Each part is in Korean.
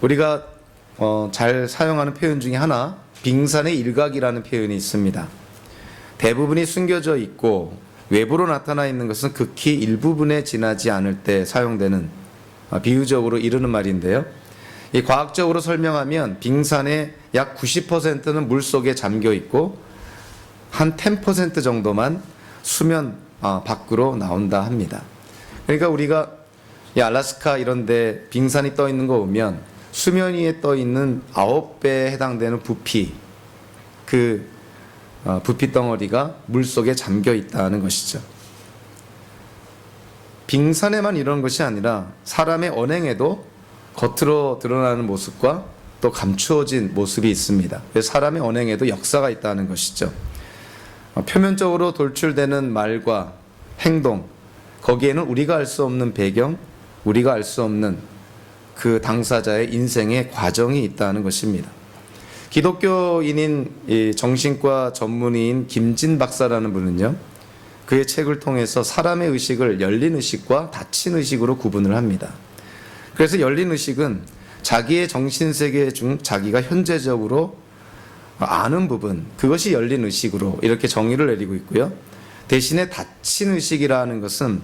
우리가 잘 사용하는 표현 중에 하나, 빙산의 일각이라는 표현이 있습니다. 대부분이 숨겨져 있고 외부로 나타나 있는 것은 극히 일부분에 지나지 않을 때 사용되는 비유적으로 이르는 말인데요. 이 과학적으로 설명하면 빙산의 약 90%는 물 속에 잠겨 있고 한 10% 정도만 수면 밖으로 나온다 합니다. 그러니까 우리가 이 알래스카 이런 데 빙산이 떠 있는 거 보면 수면 위에 떠 있는 9배에 해당되는 부피, 그 부피 덩어리가 물 속에 잠겨 있다는 것이죠. 빙산에만 이런 것이 아니라 사람의 언행에도 겉으로 드러나는 모습과 또 감추어진 모습이 있습니다. 그래서 사람의 언행에도 역사가 있다는 것이죠. 표면적으로 돌출되는 말과 행동, 거기에는 우리가 알 수 없는 배경, 우리가 알 수 없는 그 당사자의 인생의 과정이 있다는 것입니다. 기독교인인 정신과 전문의인 김진 박사라는 분은요, 그의 책을 통해서 사람의 의식을 열린 의식과 닫힌 의식으로 구분을 합니다. 그래서 열린 의식은 자기의 정신세계 중 자기가 현재적으로 아는 부분, 그것이 열린 의식으로 이렇게 정의를 내리고 있고요. 대신에 닫힌 의식이라는 것은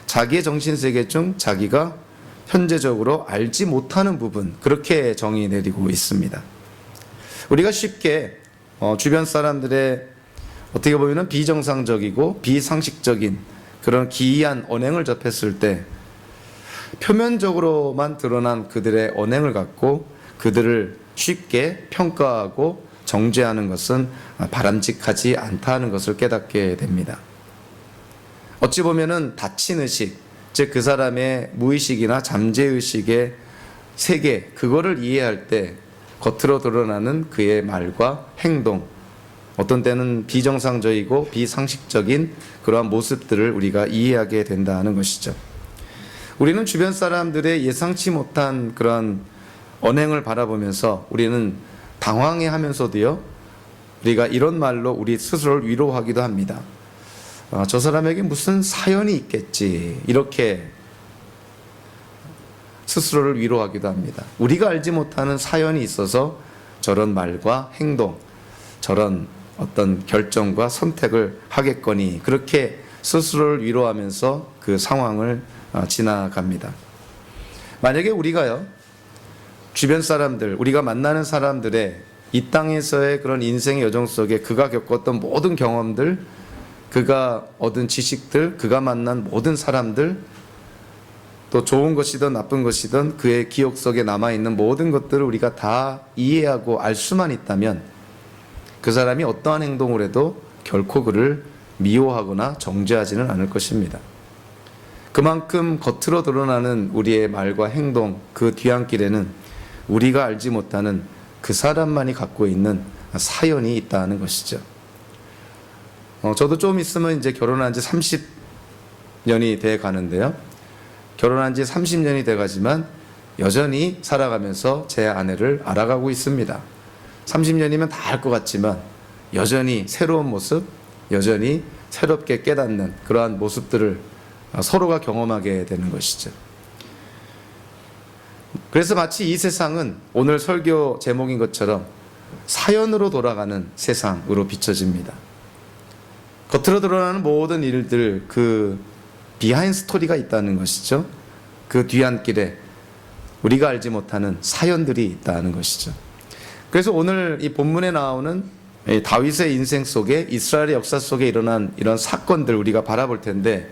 자기의 정신세계 중 자기가 현재적으로 알지 못하는 부분, 그렇게 정의 내리고 있습니다. 우리가 쉽게 주변 사람들의 어떻게 보면 비정상적이고 비상식적인 그런 기이한 언행을 접했을 때 표면적으로만 드러난 그들의 언행을 갖고 그들을 쉽게 평가하고 정죄하는 것은 바람직하지 않다는 것을 깨닫게 됩니다. 어찌 보면은 닫힌 의식, 즉 그 사람의 무의식이나 잠재의식의 세계, 그거를 이해할 때 겉으로 드러나는 그의 말과 행동, 어떤 때는 비정상적이고 비상식적인 그러한 모습들을 우리가 이해하게 된다는 것이죠. 우리는 주변 사람들의 예상치 못한 그러한 언행을 바라보면서 우리는 당황해 하면서도요, 우리가 이런 말로 우리 스스로를 위로하기도 합니다. 저 사람에게 무슨 사연이 있겠지, 이렇게 스스로를 위로하기도 합니다. 우리가 알지 못하는 사연이 있어서 저런 말과 행동, 저런 어떤 결정과 선택을 하겠거니, 그렇게 스스로를 위로하면서 그 상황을 지나갑니다. 만약에 우리가요, 주변 사람들, 우리가 만나는 사람들의 이 땅에서의 그런 인생의 여정 속에 그가 겪었던 모든 경험들, 그가 얻은 지식들, 그가 만난 모든 사람들, 또 좋은 것이든 나쁜 것이든 그의 기억 속에 남아있는 모든 것들을 우리가 다 이해하고 알 수만 있다면 그 사람이 어떠한 행동을 해도 결코 그를 미워하거나 정죄하지는 않을 것입니다. 그만큼 겉으로 드러나는 우리의 말과 행동, 그 뒤안길에는 우리가 알지 못하는 그 사람만이 갖고 있는 사연이 있다는 것이죠. 저도 좀 있으면 이제 결혼한 지 30년이 돼 가는데요. 결혼한 지 30년이 돼 가지만 여전히 살아가면서 제 아내를 알아가고 있습니다. 30년이면 다 알 것 같지만 여전히 새로운 모습, 여전히 새롭게 깨닫는 그러한 모습들을 서로가 경험하게 되는 것이죠. 그래서 마치 이 세상은 오늘 설교 제목인 것처럼 사연으로 돌아가는 세상으로 비춰집니다. 겉으로 드러나는 모든 일들, 그 비하인드 스토리가 있다는 것이죠. 그 뒤안길에 우리가 알지 못하는 사연들이 있다는 것이죠. 그래서 오늘 이 본문에 나오는 다윗의 인생 속에, 이스라엘의 역사 속에 일어난 이런 사건들 우리가 바라볼 텐데,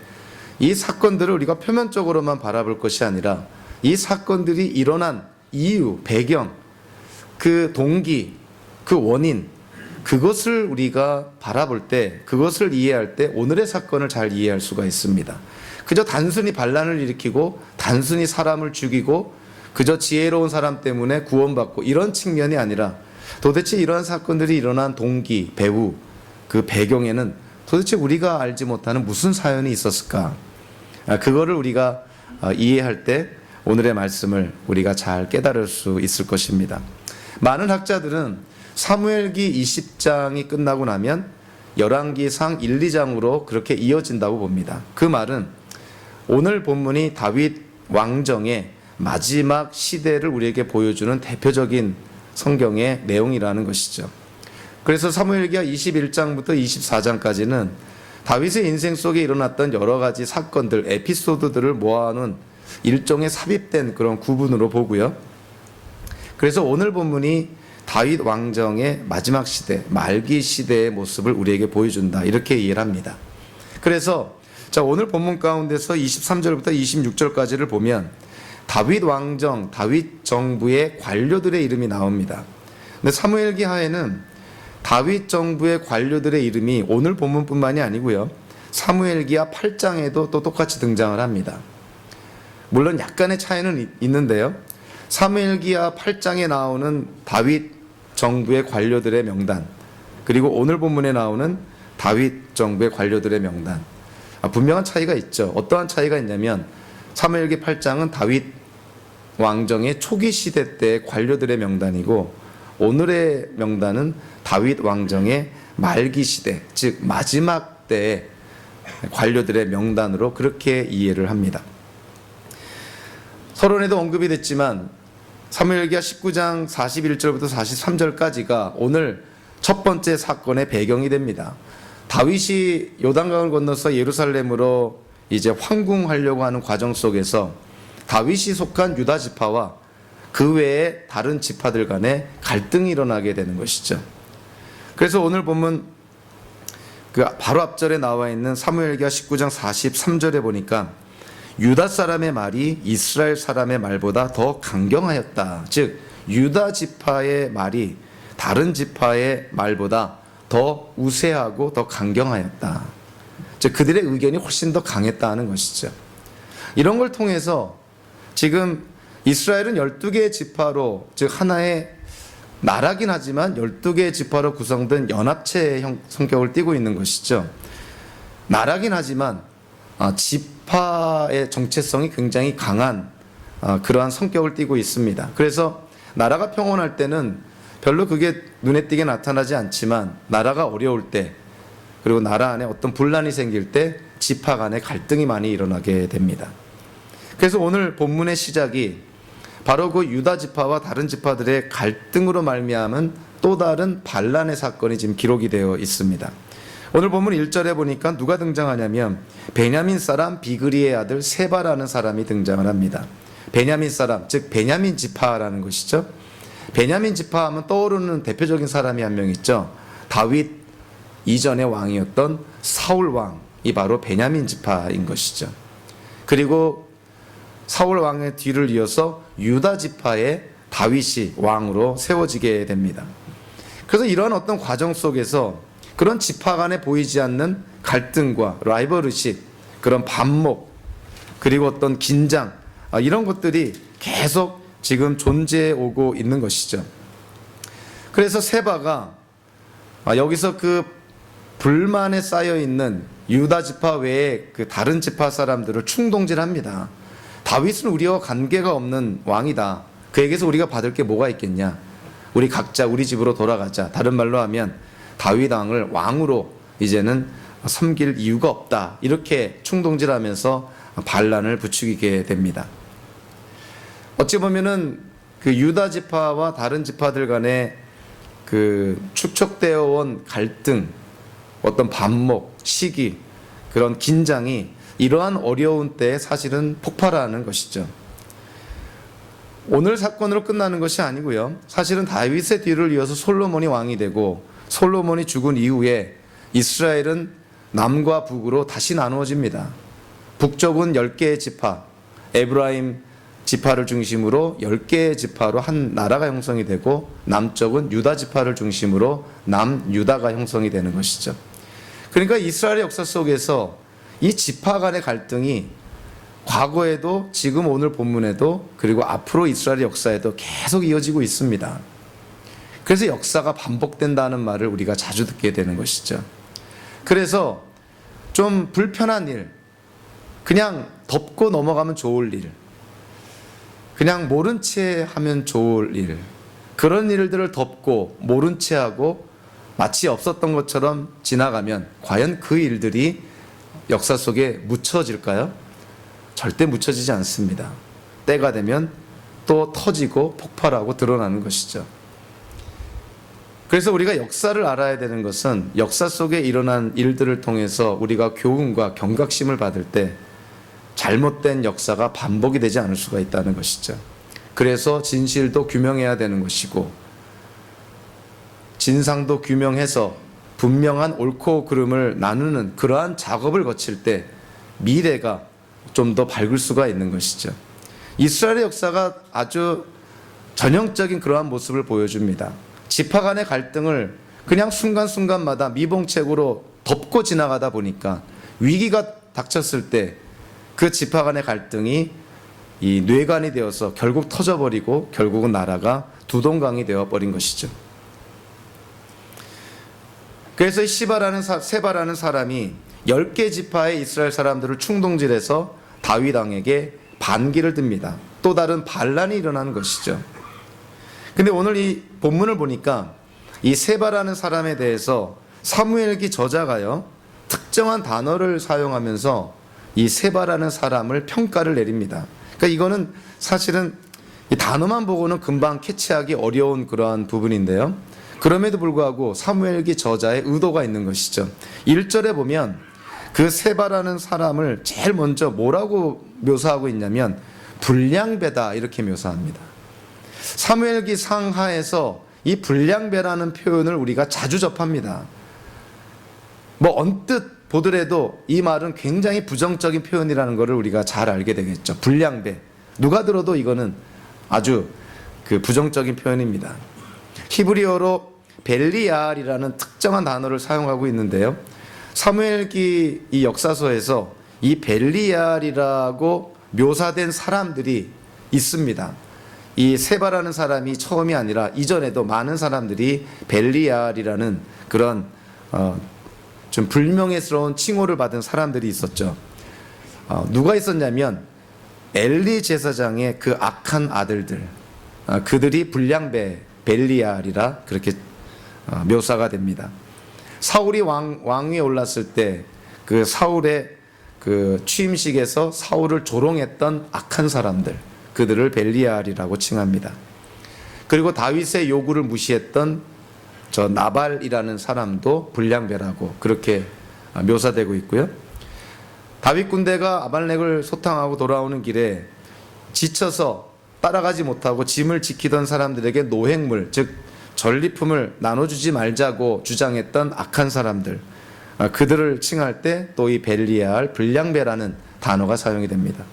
이 사건들을 우리가 표면적으로만 바라볼 것이 아니라 이 사건들이 일어난 이유, 배경, 그 동기, 그 원인, 그것을 우리가 바라볼 때, 그것을 이해할 때 오늘의 사건을 잘 이해할 수가 있습니다. 그저 단순히 반란을 일으키고 단순히 사람을 죽이고 그저 지혜로운 사람 때문에 구원받고 이런 측면이 아니라 도대체 이러한 사건들이 일어난 동기, 배후, 그 배경에는 도대체 우리가 알지 못하는 무슨 사연이 있었을까? 그거를 우리가 이해할 때 오늘의 말씀을 우리가 잘 깨달을 수 있을 것입니다. 많은 학자들은 사무엘기 20장이 끝나고 나면 열왕기상 1, 2장으로 그렇게 이어진다고 봅니다. 그 말은 오늘 본문이 다윗 왕정의 마지막 시대를 우리에게 보여주는 대표적인 성경의 내용이라는 것이죠. 그래서 사무엘기하 21장부터 24장까지는 다윗의 인생 속에 일어났던 여러 가지 사건들, 에피소드들을 모아놓은 일종의 삽입된 그런 구분으로 보고요. 그래서 오늘 본문이 다윗 왕정의 마지막 시대, 말기 시대의 모습을 우리에게 보여준다, 이렇게 이해를 합니다. 그래서 자, 오늘 본문 가운데서 23절부터 26절까지를 보면 다윗 왕정, 다윗 정부의 관료들의 이름이 나옵니다. 근데 사무엘기하에는 다윗 정부의 관료들의 이름이 오늘 본문뿐만이 아니고요, 사무엘기하 8장에도 또 똑같이 등장을 합니다. 물론 약간의 차이는 있는데요, 사무엘기하 8장에 나오는 다윗 정부의 관료들의 명단, 그리고 오늘 본문에 나오는 다윗 정부의 관료들의 명단, 분명한 차이가 있죠. 어떠한 차이가 있냐면 사무엘기 8장은 다윗 왕정의 초기 시대 때 관료들의 명단이고, 오늘의 명단은 다윗 왕정의 말기 시대, 즉 마지막 때의 관료들의 명단으로 그렇게 이해를 합니다. 서론에도 언급이 됐지만 사무엘기하 19장 41절부터 43절까지가 오늘 첫 번째 사건의 배경이 됩니다. 다윗이 요단강을 건너서 예루살렘으로 이제 황궁하려고 하는 과정 속에서 다윗이 속한 유다 지파와 그 외에 다른 지파들 간에 갈등이 일어나게 되는 것이죠. 그래서 오늘 보면 그 바로 앞절에 나와 있는 사무엘기하 19장 43절에 보니까 유다 사람의 말이 이스라엘 사람의 말보다 더 강경하였다. 즉 유다 지파의 말이 다른 지파의 말보다 더 우세하고 더 강경하였다. 즉 그들의 의견이 훨씬 더 강했다는 것이죠. 이런 걸 통해서 지금 이스라엘은 12개의 지파로, 즉 하나의 나라긴 하지만 12개의 지파로 구성된 연합체의 성격을 띠고 있는 것이죠. 나라긴 하지만 지파의 정체성이 굉장히 강한 그러한 성격을 띠고 있습니다. 그래서 나라가 평온할 때는 별로 그게 눈에 띄게 나타나지 않지만 나라가 어려울 때, 그리고 나라 안에 어떤 분란이 생길 때 지파 간의 갈등이 많이 일어나게 됩니다. 그래서 오늘 본문의 시작이 바로 그 유다 지파와 다른 지파들의 갈등으로 말미암은 또 다른 반란의 사건이 지금 기록이 되어 있습니다. 오늘 본문 1절에 보니까 누가 등장하냐면 베냐민 사람 비그리의 아들 세바라는 사람이 등장을 합니다. 베냐민 사람, 즉 베냐민 지파라는 것이죠. 베냐민 지파 하면 떠오르는 대표적인 사람이 한 명 있죠. 다윗 이전의 왕이었던 사울 왕이 바로 베냐민 지파인 것이죠. 그리고 사울 왕의 뒤를 이어서 유다 지파의 다윗이 왕으로 세워지게 됩니다. 그래서 이러한 어떤 과정 속에서 그런 지파 간에 보이지 않는 갈등과 라이벌의식, 그런 반목, 그리고 어떤 긴장, 이런 것들이 계속 지금 존재해 오고 있는 것이죠. 그래서 세바가 여기서 그 불만에 쌓여 있는 유다 지파 외에 그 다른 지파 사람들을 충동질합니다. 다윗은 우리와 관계가 없는 왕이다. 그에게서 우리가 받을 게 뭐가 있겠냐? 우리 각자 우리 집으로 돌아가자. 다른 말로 하면 다윗 왕을 왕으로 이제는 섬길 이유가 없다. 이렇게 충동질하면서 반란을 부추기게 됩니다. 어찌 보면은 그 유다 지파와 다른 지파들 간에 그 축적되어 온 갈등, 어떤 반목, 시기, 그런 긴장이 이러한 어려운 때에 사실은 폭발하는 것이죠. 오늘 사건으로 끝나는 것이 아니고요. 사실은 다윗의 뒤를 이어서 솔로몬이 왕이 되고 솔로몬이 죽은 이후에 이스라엘은 남과 북으로 다시 나누어집니다. 북쪽은 10개의 지파, 에브라임 지파를 중심으로 10개의 지파로 한 나라가 형성이 되고, 남쪽은 유다 지파를 중심으로 남유다가 형성이 되는 것이죠. 그러니까 이스라엘의 역사 속에서 이 지파 간의 갈등이 과거에도 지금 오늘 본문에도 그리고 앞으로 이스라엘의 역사에도 계속 이어지고 있습니다. 그래서 역사가 반복된다는 말을 우리가 자주 듣게 되는 것이죠. 그래서 좀 불편한 일, 그냥 덮고 넘어가면 좋을 일, 그냥 모른 채 하면 좋을 일, 그런 일들을 덮고 모른 채 하고 마치 없었던 것처럼 지나가면 과연 그 일들이 역사 속에 묻혀질까요? 절대 묻혀지지 않습니다. 때가 되면 또 터지고 폭발하고 드러나는 것이죠. 그래서 우리가 역사를 알아야 되는 것은 역사 속에 일어난 일들을 통해서 우리가 교훈과 경각심을 받을 때 잘못된 역사가 반복이 되지 않을 수가 있다는 것이죠. 그래서 진실도 규명해야 되는 것이고 진상도 규명해서 분명한 옳고 그름을 나누는 그러한 작업을 거칠 때 미래가 좀 더 밝을 수가 있는 것이죠. 이스라엘의 역사가 아주 전형적인 그러한 모습을 보여줍니다. 지파 간의 갈등을 그냥 순간순간마다 미봉책으로 덮고 지나가다 보니까 위기가 닥쳤을 때 그 지파 간의 갈등이 이 뇌관이 되어서 결국 터져버리고 결국은 나라가 두동강이 되어버린 것이죠. 그래서 세바라는 사람이 10개 지파의 이스라엘 사람들을 충동질해서 다윗 왕에게 반기를 듭니다. 또 다른 반란이 일어나는 것이죠. 근데 오늘 이 본문을 보니까 이 세바라는 사람에 대해서 사무엘기 저자가요 특정한 단어를 사용하면서 이 세바라는 사람을 평가를 내립니다. 그러니까 이거는 사실은 이 단어만 보고는 금방 캐치하기 어려운 그러한 부분인데요. 그럼에도 불구하고 사무엘기 저자의 의도가 있는 것이죠. 1절에 보면 그 세바라는 사람을 제일 먼저 뭐라고 묘사하고 있냐면 불량배다 이렇게 묘사합니다. 사무엘기 상하에서 이 불량배라는 표현을 우리가 자주 접합니다. 뭐 언뜻 보더라도 이 말은 굉장히 부정적인 표현이라는 것을 우리가 잘 알게 되겠죠. 불량배. 누가 들어도 이거는 아주 그 부정적인 표현입니다. 히브리어로 벨리알이라는 특정한 단어를 사용하고 있는데요. 사무엘기 이 역사서에서 이 벨리알이라고 묘사된 사람들이 있습니다. 이 세바라는 사람이 처음이 아니라 이전에도 많은 사람들이 벨리알이라는 그런 좀 불명예스러운 칭호를 받은 사람들이 있었죠. 누가 있었냐면 엘리 제사장의 그 악한 아들들, 그들이 불량배 벨리알이라 그렇게 묘사가 됩니다. 사울이 왕위에 올랐을 때 그 사울의 그 취임식에서 사울을 조롱했던 악한 사람들, 그들을 벨리알이라고 칭합니다. 그리고 다윗의 요구를 무시했던 저 나발이라는 사람도 불량배라고 그렇게 묘사되고 있고요. 다윗 군대가 아말렉을 소탕하고 돌아오는 길에 지쳐서 따라가지 못하고 짐을 지키던 사람들에게 노획물, 즉 전리품을 나눠주지 말자고 주장했던 악한 사람들, 그들을 칭할 때 또 이 벨리알, 불량배라는 단어가 사용이 됩니다.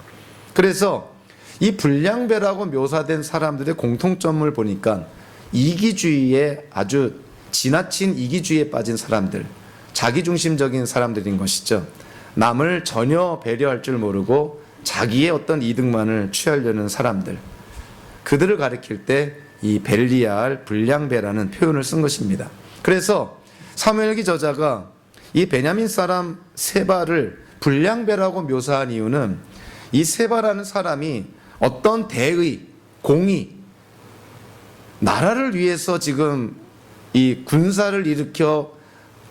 그래서 이 불량배라고 묘사된 사람들의 공통점을 보니까 이기주의에 아주 지나친 이기주의에 빠진 사람들, 자기중심적인 사람들인 것이죠. 남을 전혀 배려할 줄 모르고 자기의 어떤 이득만을 취하려는 사람들, 그들을 가리킬 때 이 벨리알, 불량배라는 표현을 쓴 것입니다. 그래서 사무엘기 저자가 이 베냐민 사람 세바를 불량배라고 묘사한 이유는 이 세바라는 사람이 어떤 대의, 공의, 나라를 위해서 지금 이 군사를 일으켜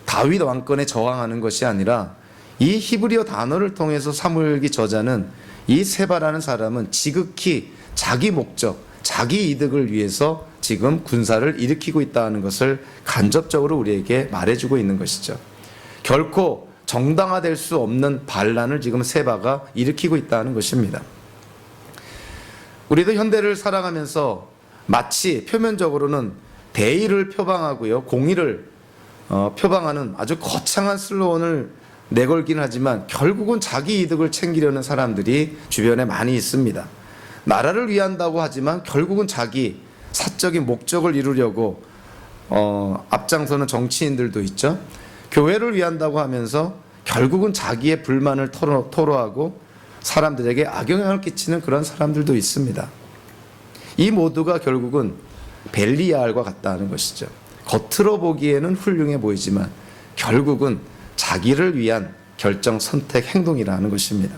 다윗 왕권에 저항하는 것이 아니라 이 히브리어 단어를 통해서 사무엘기 저자는 이 세바라는 사람은 지극히 자기 목적, 자기 이득을 위해서 지금 군사를 일으키고 있다는 것을 간접적으로 우리에게 말해주고 있는 것이죠. 결코 정당화될 수 없는 반란을 지금 세바가 일으키고 있다는 것입니다. 우리도 현대를 살아가면서 마치 표면적으로는 대의를 표방하고요, 공의를 표방하는 아주 거창한 슬로건을 내걸긴 하지만 결국은 자기 이득을 챙기려는 사람들이 주변에 많이 있습니다. 나라를 위한다고 하지만 결국은 자기 사적인 목적을 이루려고 앞장서는 정치인들도 있죠. 교회를 위한다고 하면서 결국은 자기의 불만을 토로하고 사람들에게 악영향을 끼치는 그런 사람들도 있습니다. 이 모두가 결국은 벨리알과 같다는 것이죠. 겉으로 보기에는 훌륭해 보이지만 결국은 자기를 위한 결정, 선택, 행동이라는 것입니다.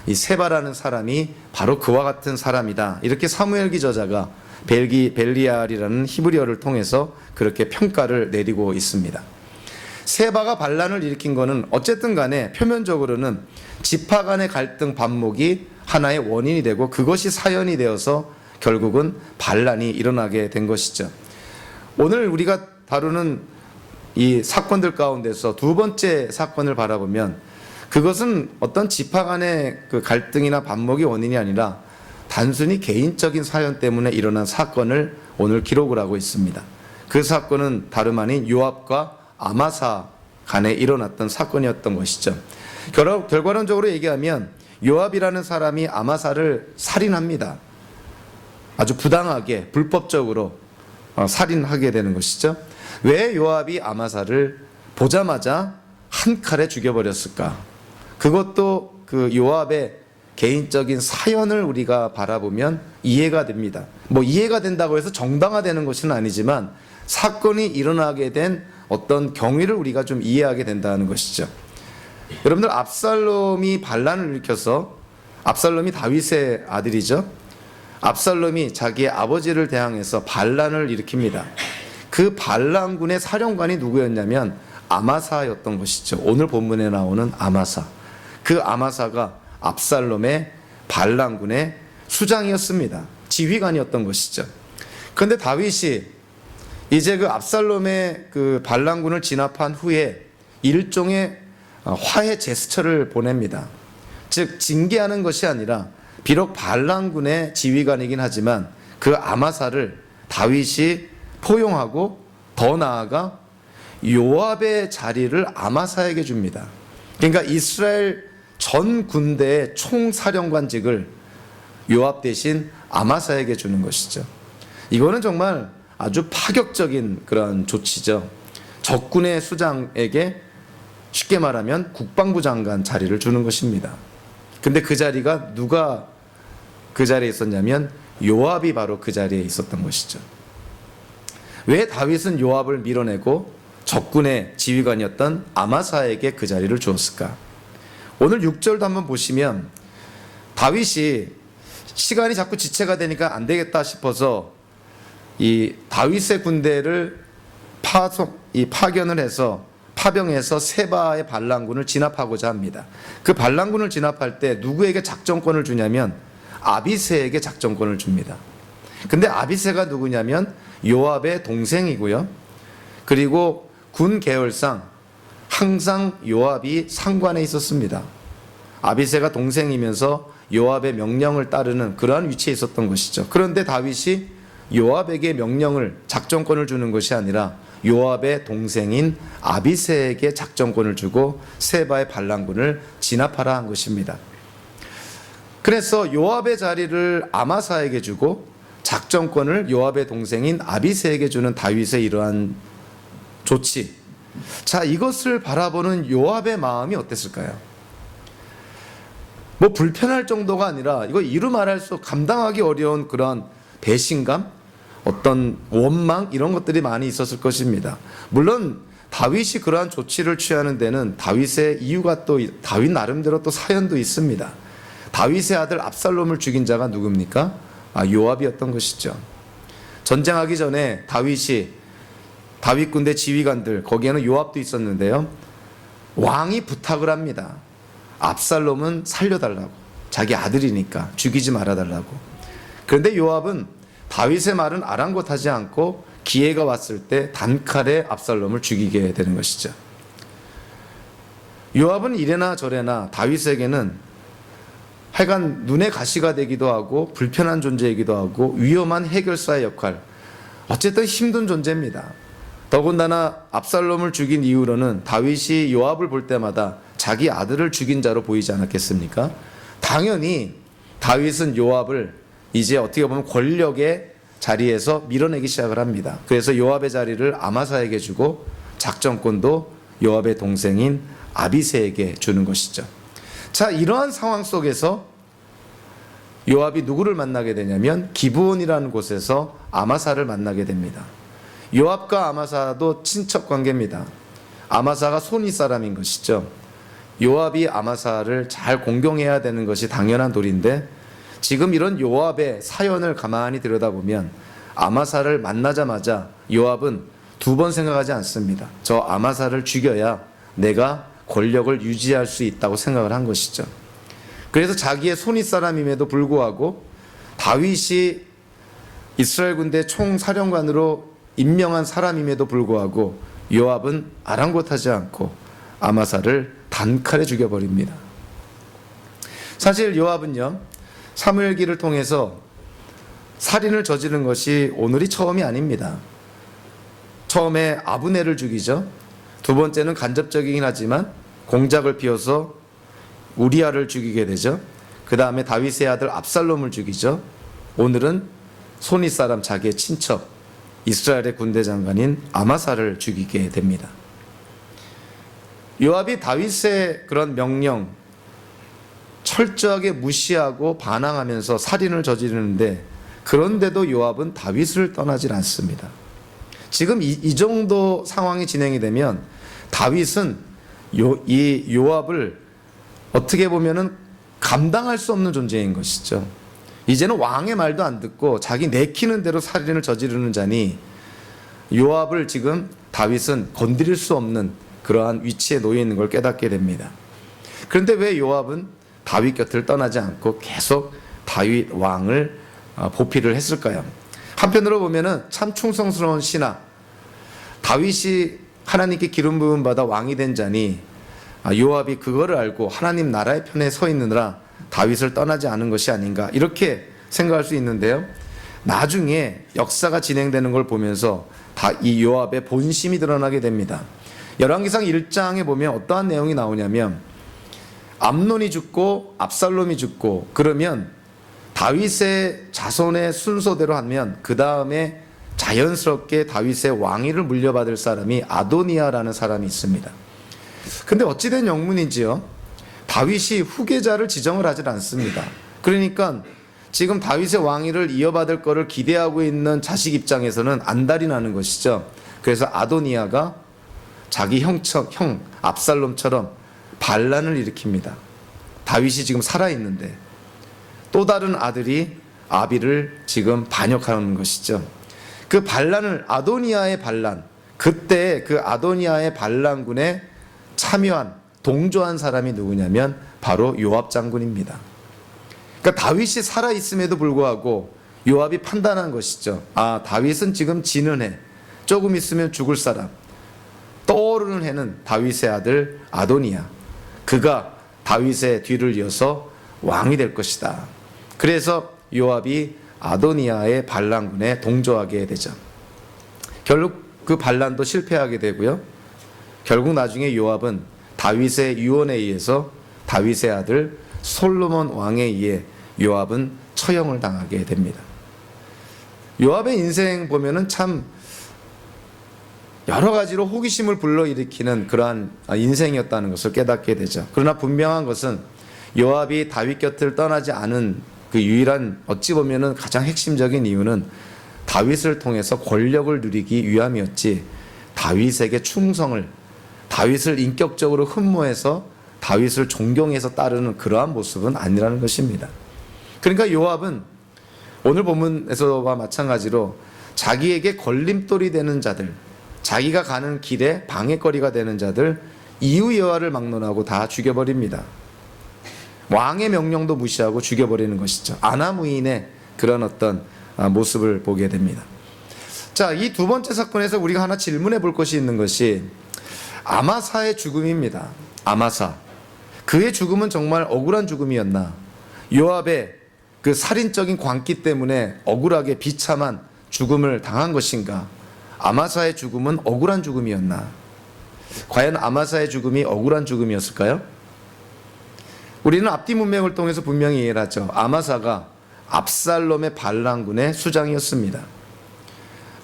이 세바라는 사람이 바로 그와 같은 사람이다. 이렇게 사무엘기 저자가 벨리알이라는 히브리어를 통해서 그렇게 평가를 내리고 있습니다. 세바가 반란을 일으킨 거는 어쨌든 간에 표면적으로는 지파 간의 갈등 반목이 하나의 원인이 되고 그것이 사연이 되어서 결국은 반란이 일어나게 된 것이죠. 오늘 우리가 다루는 이 사건들 가운데서 두 번째 사건을 바라보면 그것은 어떤 지파 간의 그 갈등이나 반목이 원인이 아니라 단순히 개인적인 사연 때문에 일어난 사건을 오늘 기록을 하고 있습니다. 그 사건은 다름 아닌 요압과 아마사 간에 일어났던 사건이었던 것이죠. 결과론적으로 얘기하면 요압이라는 사람이 아마사를 살인합니다. 아주 부당하게 불법적으로 살인하게 되는 것이죠. 왜 요압이 아마사를 보자마자 한 칼에 죽여버렸을까? 그것도 그 요압의 개인적인 사연을 우리가 바라보면 이해가 됩니다. 뭐 이해가 된다고 해서 정당화되는 것은 아니지만 사건이 일어나게 된 어떤 경위를 우리가 좀 이해하게 된다는 것이죠. 여러분들 압살롬이 반란을 일으켜서 압살롬이 다윗의 아들이죠. 압살롬이 자기의 아버지를 대항해서 반란을 일으킵니다. 그 반란군의 사령관이 누구였냐면 아마사였던 것이죠. 오늘 본문에 나오는 아마사. 그 아마사가 압살롬의 반란군의 수장이었습니다. 지휘관이었던 것이죠. 그런데 다윗이 이제 그 압살롬의 그 반란군을 진압한 후에 일종의 화해 제스처를 보냅니다. 즉 징계하는 것이 아니라 비록 반란군의 지휘관이긴 하지만 그 아마사를 다윗이 포용하고 더 나아가 요압의 자리를 아마사에게 줍니다. 그러니까 이스라엘 전 군대의 총사령관직을 요압 대신 아마사에게 주는 것이죠. 이거는 정말 아주 파격적인 그런 조치죠. 적군의 수장에게 쉽게 말하면 국방부 장관 자리를 주는 것입니다. 근데 그 자리가 누가 그 자리에 있었냐면 요압이 바로 그 자리에 있었던 것이죠. 왜 다윗은 요압을 밀어내고 적군의 지휘관이었던 아마사에게 그 자리를 주었을까? 오늘 6절도 한번 보시면 다윗이 시간이 자꾸 지체가 되니까 안 되겠다 싶어서 이 다윗의 군대를 파견을 해서 파병해서 세바의 반란군을 진압하고자 합니다. 그 반란군을 진압할 때 누구에게 작전권을 주냐면 아비새에게 작전권을 줍니다. 근데 아비새가 누구냐면 요압의 동생이고요. 그리고 군 계열상 항상 요압이 상관에 있었습니다. 아비새가 동생이면서 요압의 명령을 따르는 그러한 위치에 있었던 것이죠. 그런데 다윗이 요압에게 명령을 작전권을 주는 것이 아니라 요압의 동생인 아비새에게 작전권을 주고 세바의 반란군을 진압하라 한 것입니다. 그래서 요압의 자리를 아마사에게 주고 작전권을 요압의 동생인 아비새에게 주는 다윗의 이러한 조치. 자, 이것을 바라보는 요압의 마음이 어땠을까요? 뭐 불편할 정도가 아니라 이거 이루 말할 수 감당하기 어려운 그런 배신감, 어떤 원망 이런 것들이 많이 있었을 것입니다. 물론 다윗이 그러한 조치를 취하는 데는 다윗의 이유가 또 다윗 나름대로 또 사연도 있습니다. 다윗의 아들 압살롬을 죽인 자가 누굽니까? 요압이었던 것이죠. 전쟁하기 전에 다윗 군대 지휘관들 거기에는 요압도 있었는데요. 왕이 부탁을 합니다. 압살롬은 살려달라고. 자기 아들이니까 죽이지 말아달라고. 그런데 요압은 다윗의 말은 아랑곳하지 않고 기회가 왔을 때 단칼에 압살롬을 죽이게 되는 것이죠. 요압은 이래나 저래나 다윗에게는 하여간 눈의 가시가 되기도 하고 불편한 존재이기도 하고 위험한 해결사의 역할, 어쨌든 힘든 존재입니다. 더군다나 압살롬을 죽인 이후로는 다윗이 요압을 볼 때마다 자기 아들을 죽인 자로 보이지 않았겠습니까? 당연히 다윗은 요압을 이제 어떻게 보면 권력의 자리에서 밀어내기 시작을 합니다. 그래서 요압의 자리를 아마사에게 주고 작전권도 요압의 동생인 아비새에게 주는 것이죠. 자, 이러한 상황 속에서 요압이 누구를 만나게 되냐면 기브온이라는 곳에서 아마사를 만나게 됩니다. 요압과 아마사도 친척 관계입니다. 아마사가 손윗 사람인 것이죠. 요압이 아마사를 잘 공경해야 되는 것이 당연한 도리인데 지금 이런 요압의 사연을 가만히 들여다보면 아마사를 만나자마자 요압은 두 번 생각하지 않습니다. 저 아마사를 죽여야 내가 권력을 유지할 수 있다고 생각을 한 것이죠. 그래서 자기의 손윗 사람임에도 불구하고 다윗이 이스라엘 군대 총사령관으로 임명한 사람임에도 불구하고 요압은 아랑곳하지 않고 아마사를 단칼에 죽여버립니다. 사실 요압은요, 사무엘기를 통해서 살인을 저지른 것이 오늘이 처음이 아닙니다. 처음에 아브넬을 죽이죠. 두 번째는 간접적이긴 하지만 공작을 피워서 우리아를 죽이게 되죠. 그 다음에 다윗의 아들 압살롬을 죽이죠. 오늘은 손윗 사람, 자기의 친척, 이스라엘의 군대 장관인 아마사를 죽이게 됩니다. 요압이 다윗의 그런 명령 철저하게 무시하고 반항하면서 살인을 저지르는데, 그런데도 요압은 다윗을 떠나질 않습니다. 지금 이 정도 상황이 진행이 되면 다윗은 이 요압을 어떻게 보면은 감당할 수 없는 존재인 것이죠. 이제는 왕의 말도 안 듣고 자기 내키는 대로 살인을 저지르는 자니 요압을 지금 다윗은 건드릴 수 없는 그러한 위치에 놓여 있는 걸 깨닫게 됩니다. 그런데 왜 요압은 다윗 곁을 떠나지 않고 계속 다윗 왕을 보필을 했을까요? 한편으로 보면은 참 충성스러운 신하, 다윗이 하나님께 기름 부음 받아 왕이 된 자니 요압이 그거를 알고 하나님 나라의 편에 서 있느라 다윗을 떠나지 않은 것이 아닌가, 이렇게 생각할 수 있는데요. 나중에 역사가 진행되는 걸 보면서 이 요압의 본심이 드러나게 됩니다. 열왕기상 1장에 보면 어떠한 내용이 나오냐면, 암논이 죽고 압살롬이 죽고 그러면 다윗의 자손의 순서대로 하면 그 다음에 자연스럽게 다윗의 왕위를 물려받을 사람이 아도니아라는 사람이 있습니다. 근데 어찌된 영문인지요, 다윗이 후계자를 지정을 하질 않습니다. 그러니까 지금 다윗의 왕위를 이어받을 거를 기대하고 있는 자식 입장에서는 안달이 나는 것이죠. 그래서 아도니아가 자기 형 압살롬처럼 반란을 일으킵니다. 다윗이 지금 살아있는데 또 다른 아들이 아비를 지금 반역하는 것이죠. 그 반란을, 아도니아의 반란, 그때 그 아도니아의 반란군에 참여한, 동조한 사람이 누구냐면 바로 요압 장군입니다. 그러니까 다윗이 살아있음에도 불구하고 요압이 판단한 것이죠. 아, 다윗은 지금 지는 해, 조금 있으면 죽을 사람. 떠오르는 해는 다윗의 아들 아도니아, 그가 다윗의 뒤를 이어서 왕이 될 것이다. 그래서 요압이 아도니아의 반란군에 동조하게 되죠. 결국 그 반란도 실패하게 되고요. 결국 나중에 요압은 다윗의 유언에 의해서 다윗의 아들 솔로몬 왕에 의해 요압은 처형을 당하게 됩니다. 요압의 인생 보면은 참 여러 가지로 호기심을 불러일으키는 그러한 인생이었다는 것을 깨닫게 되죠. 그러나 분명한 것은 요압이 다윗 곁을 떠나지 않은 그 유일한, 어찌 보면은 가장 핵심적인 이유는 다윗을 통해서 권력을 누리기 위함이었지, 다윗에게 충성을, 다윗을 인격적으로 흠모해서 다윗을 존경해서 따르는 그러한 모습은 아니라는 것입니다. 그러니까 요압은 오늘 본문에서와 마찬가지로 자기에게 걸림돌이 되는 자들, 자기가 가는 길에 방해거리가 되는 자들, 이후 여하를 막론하고 다 죽여버립니다. 왕의 명령도 무시하고 죽여버리는 것이죠. 아나무인의 그런 어떤 모습을 보게 됩니다. 자, 이 두 번째 사건에서 우리가 하나 질문해 볼 것이 있는 것이 아마사의 죽음입니다. 아마사, 그의 죽음은 정말 억울한 죽음이었나? 요압의 그 살인적인 광기 때문에 억울하게 비참한 죽음을 당한 것인가? 아마사의 죽음은 억울한 죽음이었나? 과연 아마사의 죽음이 억울한 죽음이었을까요? 우리는 앞뒤 문맥을 통해서 분명히 이해를 하죠. 아마사가 압살롬의 반란군의 수장이었습니다.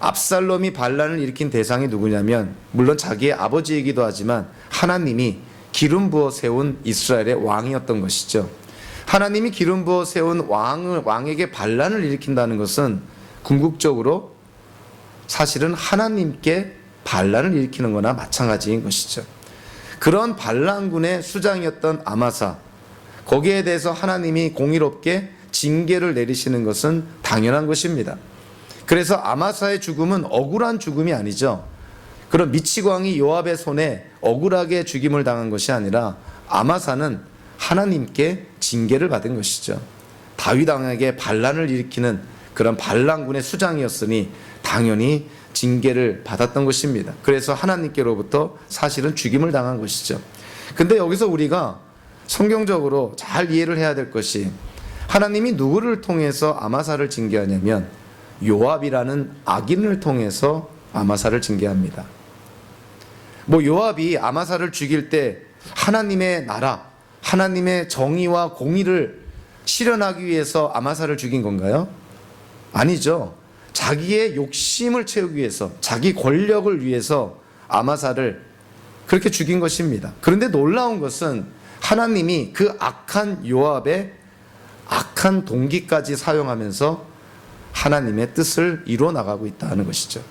압살롬이 반란을 일으킨 대상이 누구냐면, 물론 자기의 아버지이기도 하지만 하나님이 기름 부어 세운 이스라엘의 왕이었던 것이죠. 하나님이 기름 부어 세운 왕에게 반란을 일으킨다는 것은 궁극적으로 사실은 하나님께 반란을 일으키는 거나 마찬가지인 것이죠. 그런 반란군의 수장이었던 아마사, 거기에 대해서 하나님이 공의롭게 징계를 내리시는 것은 당연한 것입니다. 그래서 아마사의 죽음은 억울한 죽음이 아니죠. 그런 미치광이 요압의 손에 억울하게 죽임을 당한 것이 아니라 아마사는 하나님께 징계를 받은 것이죠. 다윗 왕에게 반란을 일으키는 그런 반란군의 수장이었으니 당연히 징계를 받았던 것입니다. 그래서 하나님께로부터 사실은 죽임을 당한 것이죠. 근데 여기서 우리가 성경적으로 잘 이해를 해야 될 것이, 하나님이 누구를 통해서 아마사를 징계하냐면 요압이라는 악인을 통해서 아마사를 징계합니다. 요압이 아마사를 죽일 때 하나님의 나라, 하나님의 정의와 공의를 실현하기 위해서 아마사를 죽인 건가요? 아니죠. 자기의 욕심을 채우기 위해서, 자기 권력을 위해서 아마사를 그렇게 죽인 것입니다. 그런데 놀라운 것은 하나님이 그 악한 요압의 악한 동기까지 사용하면서 하나님의 뜻을 이루어 나가고 있다는 것이죠.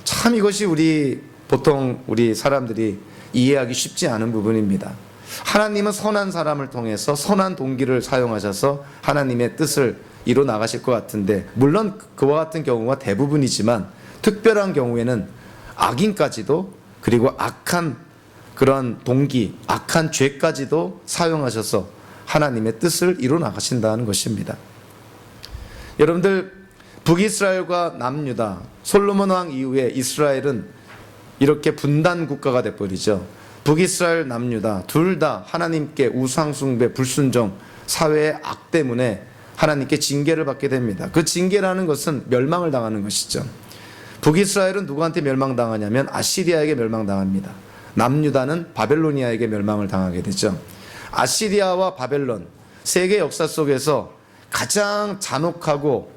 참 이것이 보통 우리 사람들이 이해하기 쉽지 않은 부분입니다. 하나님은 선한 사람을 통해서 선한 동기를 사용하셔서 하나님의 뜻을 이루어 나가실 것 같은데, 물론 그와 같은 경우가 대부분이지만 특별한 경우에는 악인까지도, 그리고 악한 그런 동기, 악한 죄까지도 사용하셔서 하나님의 뜻을 이루어 나가신다는 것입니다. 여러분들, 북이스라엘과 남유다, 솔로몬 왕 이후에 이스라엘은 이렇게 분단 국가가 돼버리죠. 북이스라엘, 남유다 둘 다 하나님께 우상숭배, 불순종, 사회의 악 때문에 하나님께 징계를 받게 됩니다. 그 징계라는 것은 멸망을 당하는 것이죠. 북이스라엘은 누구한테 멸망당하냐면 아시리아에게 멸망당합니다. 남유다는 바벨로니아에게 멸망을 당하게 되죠. 아시리아와 바벨론, 세계 역사 속에서 가장 잔혹하고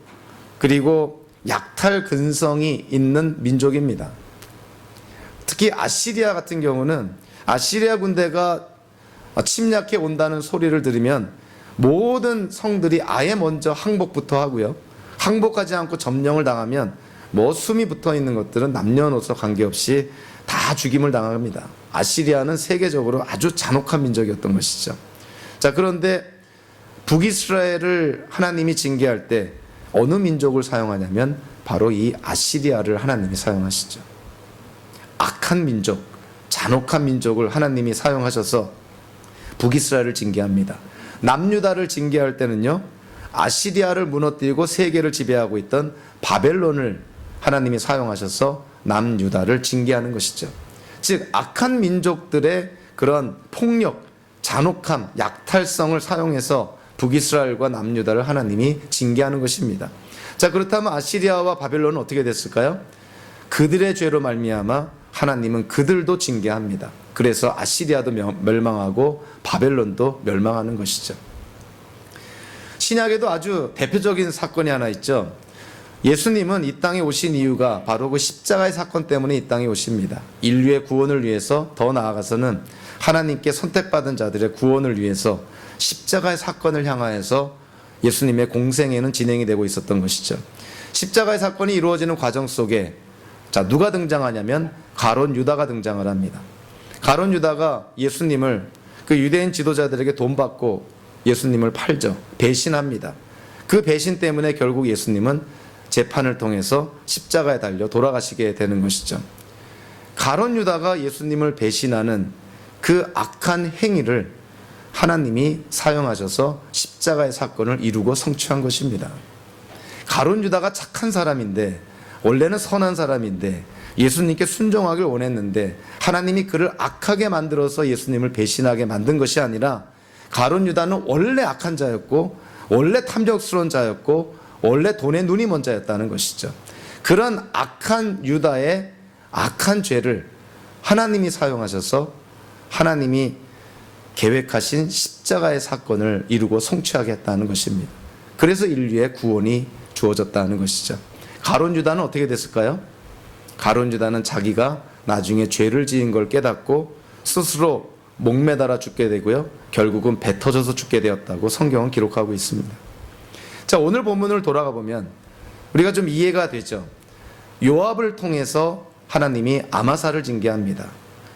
그리고 약탈 근성이 있는 민족입니다. 특히 아시리아 같은 경우는 아시리아 군대가 침략해 온다는 소리를 들으면 모든 성들이 아예 먼저 항복부터 하고요. 항복하지 않고 점령을 당하면 숨이 붙어 있는 것들은 남녀노소 관계없이 다 죽임을 당합니다. 아시리아는 세계적으로 아주 잔혹한 민족이었던 것이죠. 자, 그런데 북이스라엘을 하나님이 징계할 때 어느 민족을 사용하냐면 바로 이 아시리아를 하나님이 사용하시죠. 악한 민족, 잔혹한 민족을 하나님이 사용하셔서 북이스라엘을 징계합니다. 남유다를 징계할 때는요, 아시리아를 무너뜨리고 세계를 지배하고 있던 바벨론을 하나님이 사용하셔서 남유다를 징계하는 것이죠. 즉 악한 민족들의 그런 폭력, 잔혹함, 약탈성을 사용해서 북이스라엘과 남유다를 하나님이 징계하는 것입니다. 자, 그렇다면 아시리아와 바벨론은 어떻게 됐을까요? 그들의 죄로 말미암아 하나님은 그들도 징계합니다. 그래서 아시리아도 멸망하고 바벨론도 멸망하는 것이죠. 신약에도 아주 대표적인 사건이 하나 있죠. 예수님은 이 땅에 오신 이유가 바로 그 십자가의 사건 때문에 이 땅에 오십니다. 인류의 구원을 위해서, 더 나아가서는 하나님께 선택받은 자들의 구원을 위해서 십자가의 사건을 향하여서 예수님의 공생애는 진행이 되고 있었던 것이죠. 십자가의 사건이 이루어지는 과정 속에 누가 등장하냐면 가룟 유다가 등장을 합니다. 가룟 유다가 예수님을 그 유대인 지도자들에게 돈 받고 예수님을 팔죠. 배신합니다. 그 배신 때문에 결국 예수님은 재판을 통해서 십자가에 달려 돌아가시게 되는 것이죠. 가룟 유다가 예수님을 배신하는 그 악한 행위를 하나님이 사용하셔서 십자가의 사건을 이루고 성취한 것입니다. 가룟 유다가 착한 사람인데, 원래는 선한 사람인데 예수님께 순종하길 원했는데 하나님이 그를 악하게 만들어서 예수님을 배신하게 만든 것이 아니라, 가룟 유다는 원래 악한 자였고 원래 탐욕스러운 자였고 원래 돈에 눈이 먼 자였다는 것이죠. 그런 악한 유다의 악한 죄를 하나님이 사용하셔서 하나님이 계획하신 십자가의 사건을 이루고 성취하게 했다는 것입니다. 그래서 인류의 구원이 주어졌다는 것이죠. 가룟 유다는 어떻게 됐을까요? 가룟 유다는 자기가 나중에 죄를 지은 걸 깨닫고 스스로 목매달아 죽게 되고요, 결국은 배 터져서 죽게 되었다고 성경은 기록하고 있습니다. 자, 오늘 본문을 돌아가 보면 우리가 좀 이해가 되죠. 요압을 통해서 하나님이 아마사를 징계합니다.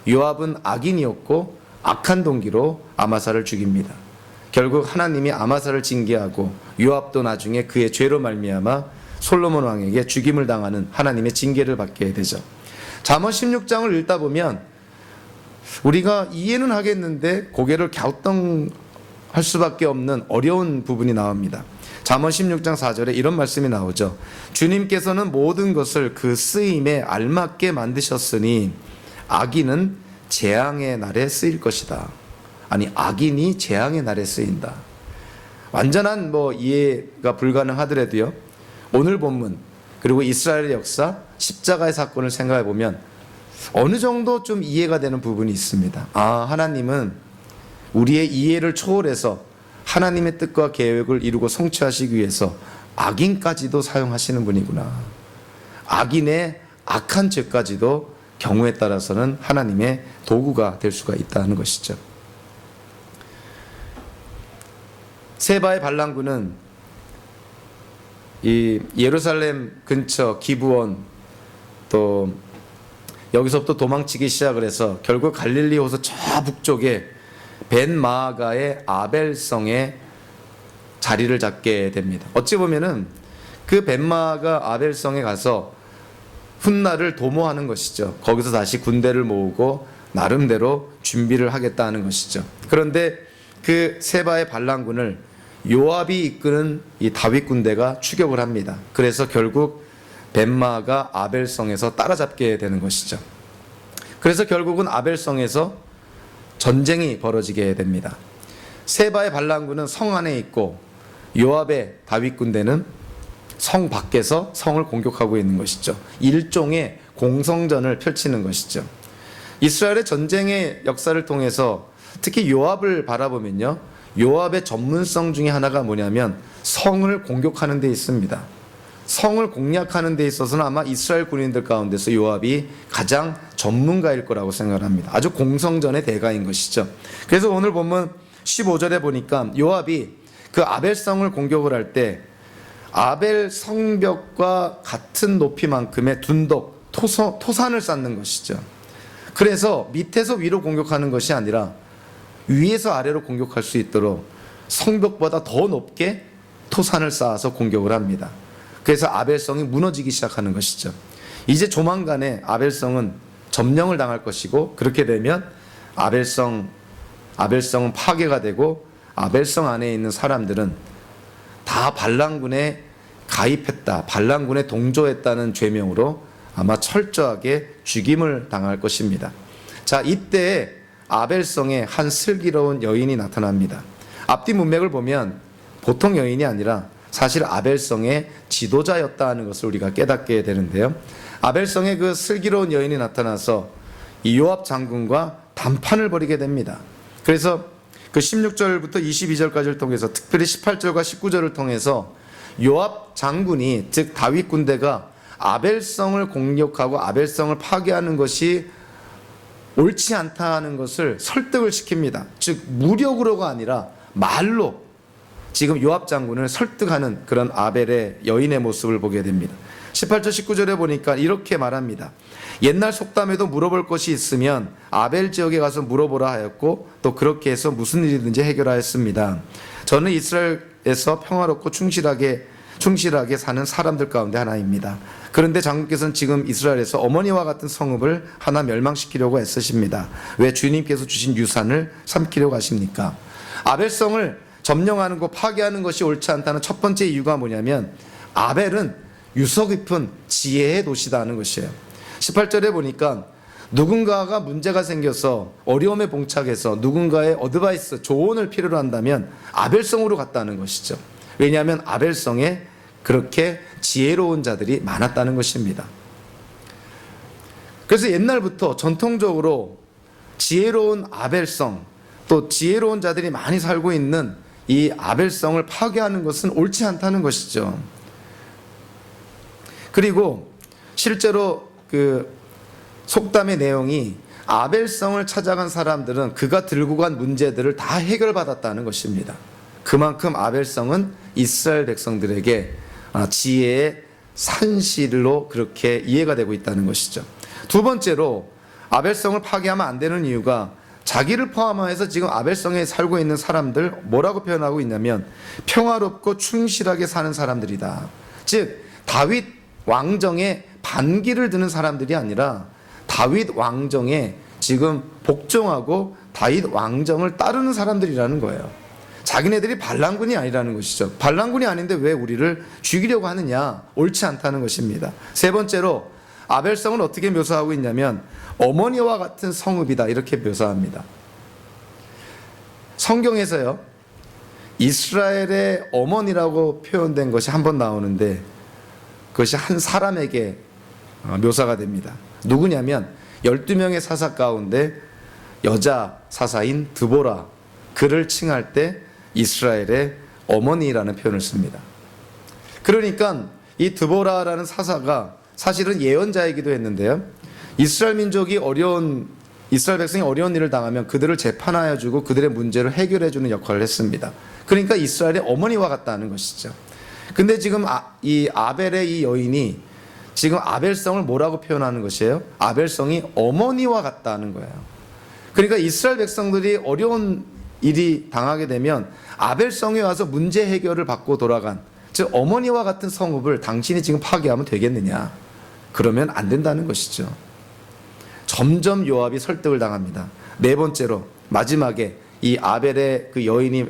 요압은 악인이었고 악한 동기로 아마사를 죽입니다. 결국 하나님이 아마사를 징계하고 요압도 나중에 그의 죄로 말미암아 솔로몬 왕에게 죽임을 당하는 하나님의 징계를 받게 되죠. 잠언 16장을 읽다 보면 우리가 이해는 하겠는데 고개를 갸우뚱할 수밖에 없는 어려운 부분이 나옵니다. 잠언 16장 4절에 이런 말씀이 나오죠. 주님께서는 모든 것을 그 쓰임에 알맞게 만드셨으니 악인은 재앙의 날에 쓰일 것이다. 아니, 악인이 재앙의 날에 쓰인다. 완전한 이해가 불가능하더라도요, 오늘 본문 그리고 이스라엘의 역사, 십자가의 사건을 생각해 보면 어느 정도 좀 이해가 되는 부분이 있습니다. 하나님은 우리의 이해를 초월해서 하나님의 뜻과 계획을 이루고 성취하시기 위해서 악인까지도 사용하시는 분이구나. 악인의 악한 죄까지도 경우에 따라서는 하나님의 도구가 될 수가 있다는 것이죠. 세바의 반란군은 이 예루살렘 근처 기브온, 또 여기서부터 도망치기 시작을 해서 결국 갈릴리 호수 저 북쪽에 벤마아가의 아벨성에 자리를 잡게 됩니다. 어찌 보면은 그 벤마아가 아벨성에 가서 훗날을 도모하는 것이죠. 거기서 다시 군대를 모으고 나름대로 준비를 하겠다는 것이죠. 그런데 그 세바의 반란군을 요압이 이끄는 이 다윗 군대가 추격을 합니다. 그래서 결국 벤마아가 아벨성에서 따라잡게 되는 것이죠. 그래서 결국은 아벨성에서 전쟁이 벌어지게 됩니다. 세바의 반란군은 성 안에 있고 요압의 다윗 군대는 성 밖에서 성을 공격하고 있는 것이죠. 일종의 공성전을 펼치는 것이죠. 이스라엘의 전쟁의 역사를 통해서 특히 요압을 바라보면요, 요압의 전문성 중에 하나가 뭐냐면 성을 공격하는 데 있습니다. 성을 공략하는 데 있어서는 아마 이스라엘 군인들 가운데서 요압이 가장 전문가일 거라고 생각을 합니다. 아주 공성전의 대가인 것이죠. 그래서 오늘 보면 15절에 보니까 요압이 그 아벨성을 공격을 할 때 아벨 성벽과 같은 높이만큼의 둔덕, 토산을 쌓는 것이죠. 그래서 밑에서 위로 공격하는 것이 아니라 위에서 아래로 공격할 수 있도록 성벽보다 더 높게 토산을 쌓아서 공격을 합니다. 그래서 아벨성이 무너지기 시작하는 것이죠. 이제 조만간에 아벨성은 점령을 당할 것이고, 그렇게 되면 아벨성은 파괴가 되고 아벨성 안에 있는 사람들은 다 반란군에 가입했다, 반란군에 동조했다는 죄명으로 아마 철저하게 죽임을 당할 것입니다. 자, 이때 아벨성에 한 슬기로운 여인이 나타납니다. 앞뒤 문맥을 보면 보통 여인이 아니라 사실 아벨성의 지도자였다는 것을 우리가 깨닫게 되는데요. 아벨성의 그 슬기로운 여인이 나타나서 이 요압 장군과 담판을 벌이게 됩니다. 그래서 그 16절부터 22절까지를 통해서, 특별히 18절과 19절을 통해서 요압 장군이, 즉 다윗 군대가 아벨성을 공격하고 아벨성을 파괴하는 것이 옳지 않다는 것을 설득을 시킵니다. 즉 무력으로가 아니라 말로 지금 요압 장군을 설득하는 그런 아벨의 여인의 모습을 보게 됩니다. 18절 19절에 보니까 이렇게 말합니다. 옛날 속담에도 물어볼 것이 있으면 아벨 지역에 가서 물어보라 하였고, 또 그렇게 해서 무슨 일이든지 해결하였습니다. 저는 이스라엘에서 평화롭고 충실하게 사는 사람들 가운데 하나입니다. 그런데 장군께서는 지금 이스라엘에서 어머니와 같은 성읍을 하나 멸망시키려고 애쓰십니다. 왜 주님께서 주신 유산을 삼키려고 하십니까? 아벨성을 점령하는 것, 파괴하는 것이 옳지 않다는 첫 번째 이유가 뭐냐면 아벨은 유서 깊은 지혜의 도시다는 것이에요. 18절에 보니까 누군가가 문제가 생겨서 어려움에 봉착해서 누군가의 어드바이스, 조언을 필요로 한다면 아벨성으로 갔다는 것이죠. 왜냐하면 아벨성에 그렇게 지혜로운 자들이 많았다는 것입니다. 그래서 옛날부터 전통적으로 지혜로운 아벨성, 또 지혜로운 자들이 많이 살고 있는 이 아벨성을 파괴하는 것은 옳지 않다는 것이죠. 그리고 실제로 그 속담의 내용이 아벨성을 찾아간 사람들은 그가 들고 간 문제들을 다 해결받았다는 것입니다. 그만큼 아벨성은 이스라엘 백성들에게 지혜의 산실로 그렇게 이해가 되고 있다는 것이죠. 두 번째로 아벨성을 파괴하면 안 되는 이유가, 자기를 포함해서 지금 아벨성에 살고 있는 사람들 뭐라고 표현하고 있냐면 평화롭고 충실하게 사는 사람들이다. 즉 다윗 왕정의 반기를 드는 사람들이 아니라 다윗 왕정에 지금 복종하고 다윗 왕정을 따르는 사람들이라는 거예요. 자기네들이 반란군이 아니라는 것이죠. 반란군이 아닌데 왜 우리를 죽이려고 하느냐? 옳지 않다는 것입니다. 세 번째로 아벨성을 어떻게 묘사하고 있냐면 어머니와 같은 성읍이다 이렇게 묘사합니다. 성경에서요, 이스라엘의 어머니라고 표현된 것이 한 번 나오는데 그것이 한 사람에게 묘사가 됩니다. 누구냐면 12명의 사사 가운데 여자 사사인 드보라, 그를 칭할 때 이스라엘의 어머니라는 표현을 씁니다. 그러니까 이 드보라라는 사사가 사실은 예언자이기도 했는데요, 이스라엘 백성이 어려운 일을 당하면 그들을 재판하여 주고 그들의 문제를 해결해 주는 역할을 했습니다. 그러니까 이스라엘의 어머니와 같다는 것이죠. 근데 지금 이 아벨의 이 여인이 지금 아벨성을 뭐라고 표현하는 것이에요? 아벨성이 어머니와 같다는 거예요. 그러니까 이스라엘 백성들이 어려운 일이 당하게 되면 아벨성에 와서 문제 해결을 받고 돌아간, 즉 어머니와 같은 성읍을 당신이 지금 파괴하면 되겠느냐? 그러면 안 된다는 것이죠. 점점 요압이 설득을 당합니다. 네 번째로 마지막에 이 아벨의 그 여인이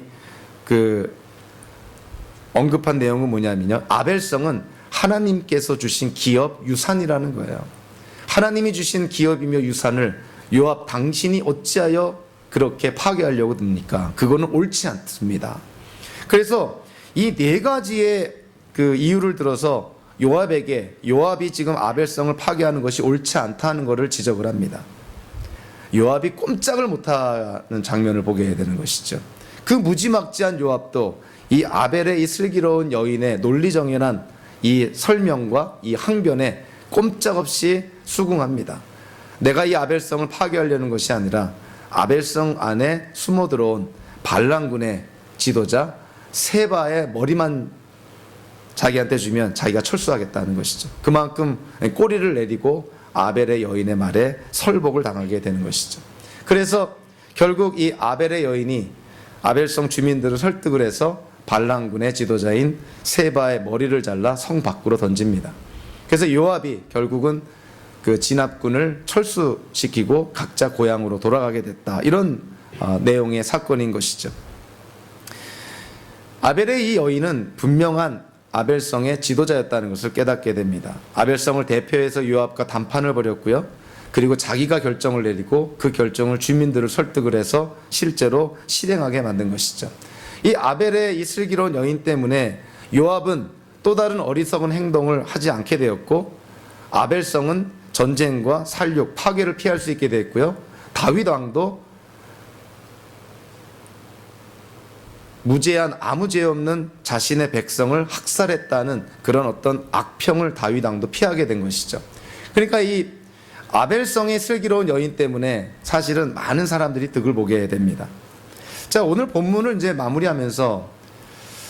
언급한 내용은 뭐냐면요, 아벨성은 하나님께서 주신 기업 유산이라는 거예요. 하나님이 주신 기업이며 유산을 요압 당신이 어찌하여 그렇게 파괴하려고 듭니까? 그거는 옳지 않습니다. 그래서 이 네 가지의 그 이유를 들어서 요압이 지금 아벨성을 파괴하는 것이 옳지 않다는 것을 지적을 합니다. 요압이 꼼짝을 못하는 장면을 보게 되는 것이죠. 그 무지막지한 요압도 이 아벨의 이 슬기로운 여인의 논리정연한 이 설명과 이 항변에 꼼짝없이 수긍합니다. 내가 이 아벨성을 파괴하려는 것이 아니라 아벨성 안에 숨어들어온 반란군의 지도자 세바의 머리만 자기한테 주면 자기가 철수하겠다는 것이죠. 그만큼 꼬리를 내리고 아벨의 여인의 말에 설복을 당하게 되는 것이죠. 그래서 결국 이 아벨의 여인이 아벨성 주민들을 설득을 해서 반란군의 지도자인 세바의 머리를 잘라 성 밖으로 던집니다. 그래서 요압이 결국은 그 진압군을 철수시키고 각자 고향으로 돌아가게 됐다. 이런 내용의 사건인 것이죠. 아벨의 이 여인은 분명한 아벨성의 지도자였다는 것을 깨닫게 됩니다. 아벨성을 대표해서 요압과 담판을 벌였고요. 그리고 자기가 결정을 내리고 그 결정을 주민들을 설득을 해서 실제로 실행하게 만든 것이죠. 이 아벨의 이 슬기로운 여인 때문에 요압은 또 다른 어리석은 행동을 하지 않게 되었고, 아벨성은 전쟁과 살육, 파괴를 피할 수 있게 됐고요. 다윗 왕도 무죄한 아무 죄 없는 자신의 백성을 학살했다는 그런 어떤 악평을 다윗 왕도 피하게 된 것이죠. 그러니까 이 아벨성의 슬기로운 여인 때문에 사실은 많은 사람들이 득을 보게 됩니다. 자, 오늘 본문을 이제 마무리하면서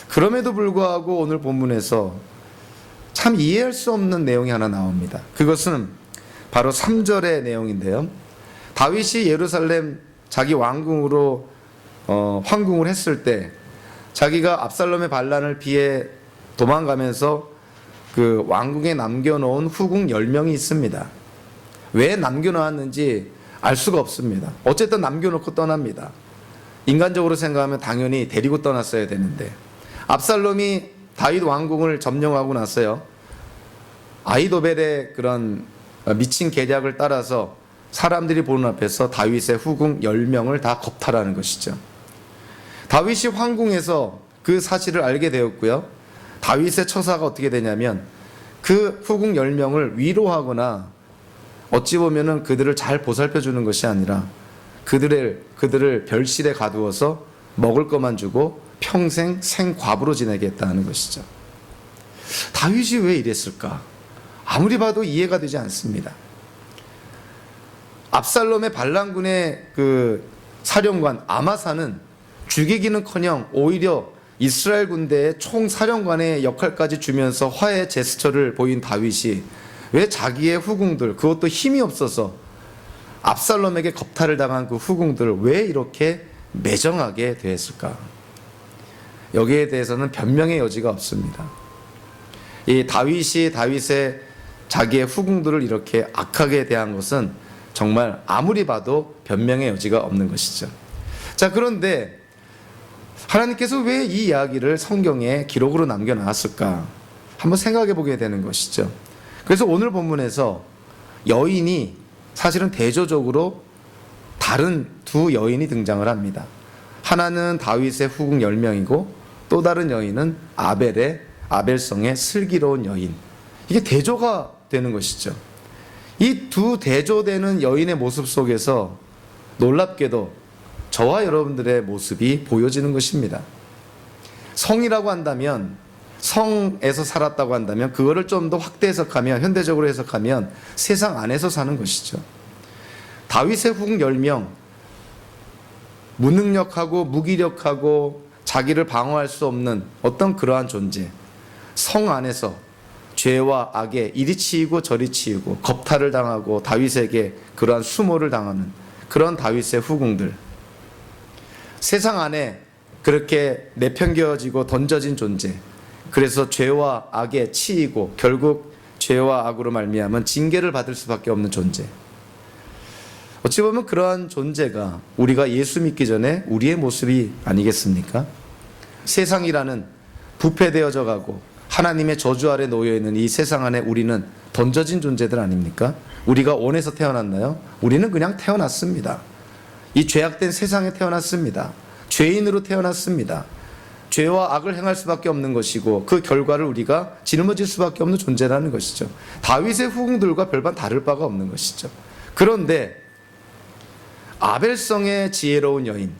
그럼에도 불구하고 오늘 본문에서 참 이해할 수 없는 내용이 하나 나옵니다. 그것은 바로 3절의 내용인데요. 다윗이 예루살렘 자기 왕궁으로 황궁을 했을 때 자기가 압살롬의 반란을 피해 도망가면서 그 왕궁에 남겨놓은 후궁 10명이 있습니다. 왜 남겨놓았는지 알 수가 없습니다. 어쨌든 남겨놓고 떠납니다. 인간적으로 생각하면 당연히 데리고 떠났어야 되는데, 압살롬이 다윗 왕궁을 점령하고 나서요, 아히도벨의 그런 미친 계략을 따라서 사람들이 보는 앞에서 다윗의 후궁 10명을 다 겁탈하는 것이죠. 다윗이 황궁에서 그 사실을 알게 되었고요. 다윗의 처사가 어떻게 되냐면 그 후궁 10명을 위로하거나 어찌 보면은 그들을 잘 보살펴 주는 것이 아니라 그들을 별실에 가두어서 먹을 것만 주고 평생 생과부로 지내게 했다는 것이죠. 다윗이 왜 이랬을까? 아무리 봐도 이해가 되지 않습니다. 압살롬의 반란군의 그 사령관 아마사는 죽이기는커녕 오히려 이스라엘 군대의 총사령관의 역할까지 주면서 화해 제스처를 보인 다윗이 왜 자기의 후궁들, 그것도 힘이 없어서 압살롬에게 겁탈을 당한 그 후궁들을 왜 이렇게 매정하게 대했을까? 여기에 대해서는 변명의 여지가 없습니다. 이 다윗의 자기의 후궁들을 이렇게 악하게 대한 것은 정말 아무리 봐도 변명의 여지가 없는 것이죠. 자, 그런데 하나님께서 왜 이 이야기를 성경에 기록으로 남겨놨을까? 한번 생각해 보게 되는 것이죠. 그래서 오늘 본문에서 여인이 사실은 대조적으로 다른 두 여인이 등장을 합니다. 하나는 다윗의 후궁 10명이고 또 다른 여인은 아벨성의 슬기로운 여인. 이게 대조가 되는 것이죠. 이 두 대조되는 여인의 모습 속에서 놀랍게도 저와 여러분들의 모습이 보여지는 것입니다. 성이라고 한다면, 성에서 살았다고 한다면 그거를 좀 더 확대 해석하면, 현대적으로 해석하면 세상 안에서 사는 것이죠. 다윗의 후궁 10명, 무능력하고 무기력하고 자기를 방어할 수 없는 어떤 그러한 존재, 성 안에서 죄와 악에 이리 치이고 저리 치이고 겁탈을 당하고 다윗에게 그러한 수모를 당하는 그런 다윗의 후궁들, 세상 안에 그렇게 내팽겨지고 던져진 존재, 그래서 죄와 악에 치이고 결국 죄와 악으로 말미암은 징계를 받을 수밖에 없는 존재. 어찌 보면 그러한 존재가 우리가 예수 믿기 전에 우리의 모습이 아니겠습니까? 세상이라는 부패되어져 가고 하나님의 저주 아래 놓여있는 이 세상 안에 우리는 던져진 존재들 아닙니까? 우리가 원해서 태어났나요? 우리는 그냥 태어났습니다. 이 죄악된 세상에 태어났습니다. 죄인으로 태어났습니다. 죄와 악을 행할 수밖에 없는 것이고 그 결과를 우리가 짊어질 수밖에 없는 존재라는 것이죠. 다윗의 후궁들과 별반 다를 바가 없는 것이죠. 그런데 아벨성의 지혜로운 여인,